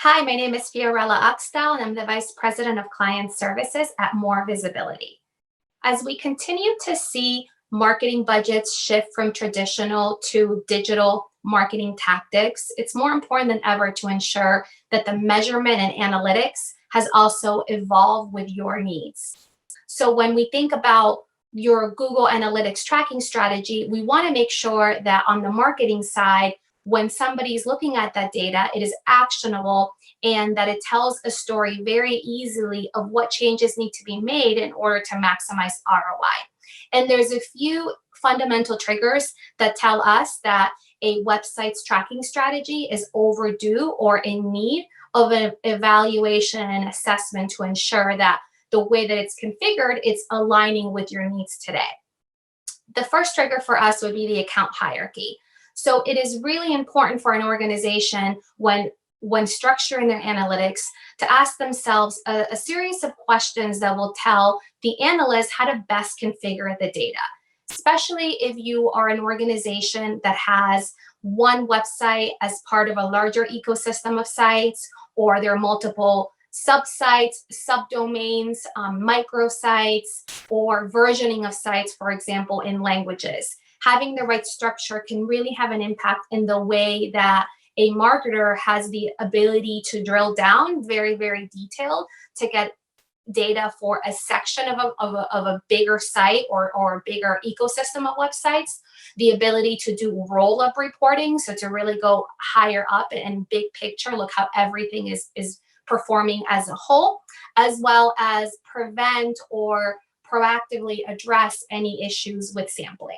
Hi, my name is Fiorella Oxtel, and I'm the Vice President of Client Services at More Visibility. As we continue to see marketing budgets shift from traditional to digital marketing tactics, it's more important than ever to ensure that the measurement and analytics has also evolved with your needs. So when we think about your Google Analytics tracking strategy, we want to make sure that on the marketing side, when somebody's looking at that data, it is actionable and that it tells a story very easily of what changes need to be made in order to maximize ROI. And there's a few fundamental triggers that tell us that a website's tracking strategy is overdue or in need of an evaluation and assessment to ensure that the way that it's configured, it's aligning with your needs today. The first trigger for us would be the account hierarchy. So it is really important for an organization when structuring their analytics to ask themselves a series of questions that will tell the analyst how to best configure the data, especially if you are an organization that has one website as part of a larger ecosystem of sites, or there are multiple subsites, subdomains, microsites, or versioning of sites, for example, in languages. Having the right structure can really have an impact in the way that a marketer has the ability to drill down very, very detailed to get data for a section of a bigger site or a bigger ecosystem of websites, the ability to do roll-up reporting, so to really go higher up and big picture, look how everything is performing as a whole, as well as prevent or proactively address any issues with sampling.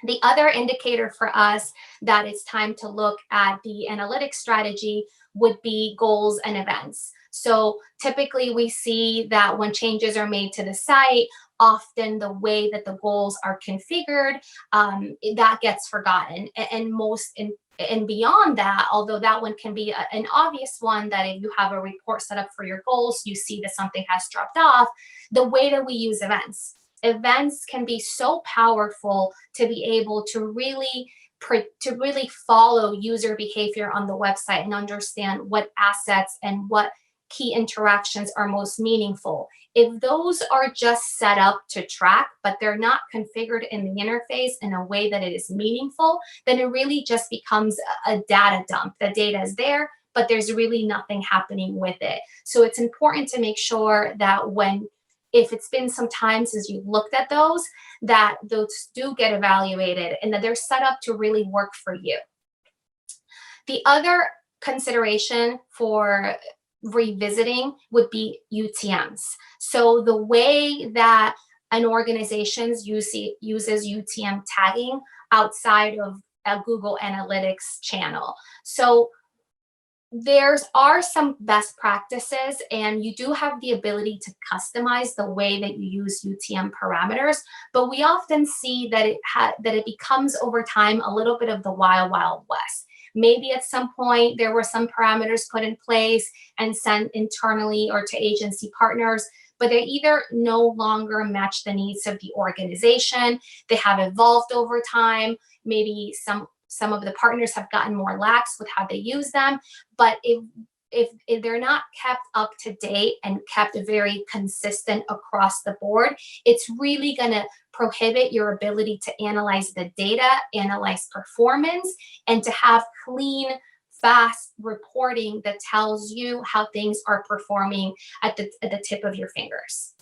The other indicator for us that it's time to look at the analytics strategy would be goals and events. So typically we see that when changes are made to the site, often the way that the goals are configured, that gets forgotten. And beyond that, although that one can be an obvious one, that if you have a report set up for your goals, you see that something has dropped off, the way that we use events. Events can be so powerful to be able to really follow user behavior on the website and understand what assets and what key interactions are most meaningful. If those are just set up to track, but they're not configured in the interface in a way that it is meaningful, then it really just becomes a data dump. The data is there, but there's really nothing happening with it. So it's important to make sure that if it's been some time since you've looked at those, that those do get evaluated and that they're set up to really work for you. The other consideration for revisiting would be UTMs. So the way that an organization uses UTM tagging outside of a Google Analytics channel. So there are some best practices, and you do have the ability to customize the way that you use UTM parameters, but we often see that it becomes over time a little bit of the wild, wild west. Maybe at some point there were some parameters put in place and sent internally or to agency partners, but they either no longer match the needs of the organization, they have evolved over time, maybe some of the partners have gotten more lax with how they use them, but if they're not kept up to date and kept very consistent across the board, it's really going to prohibit your ability to analyze the data, analyze performance, and to have clean, fast reporting that tells you how things are performing at the tip of your fingers.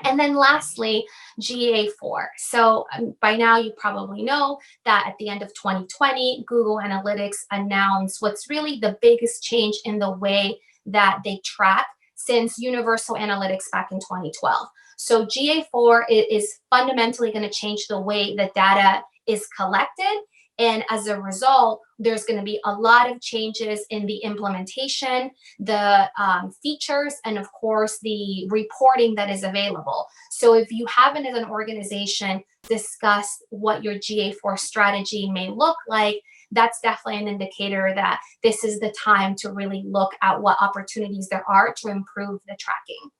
And then lastly, GA4. So by now you probably know that at the end of 2020, Google Analytics announced what's really the biggest change in the way that they track since Universal Analytics back in 2012. So GA4 is fundamentally going to change the way that data is collected. And as a result, there's going to be a lot of changes in the implementation, the features, and of course, the reporting that is available. So if you haven't, as an organization, discussed what your GA4 strategy may look like, that's definitely an indicator that this is the time to really look at what opportunities there are to improve the tracking.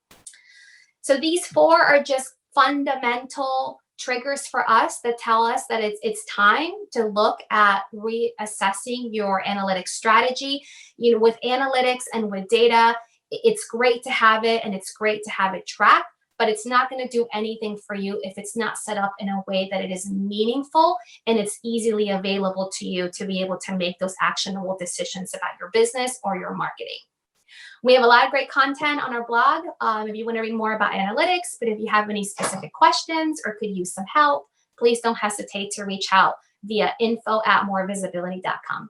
So these four are just fundamental triggers for us that tell us that it's time to look at reassessing your analytics strategy. You know, with analytics and with data, it's great to have it and it's great to have it tracked, but it's not going to do anything for you if it's not set up in a way that it is meaningful and it's easily available to you to be able to make those actionable decisions about your business or your marketing. We have a lot of great content on our blog if you want to read more about analytics, but if you have any specific questions or could use some help, please don't hesitate to reach out via info@morevisibility.com.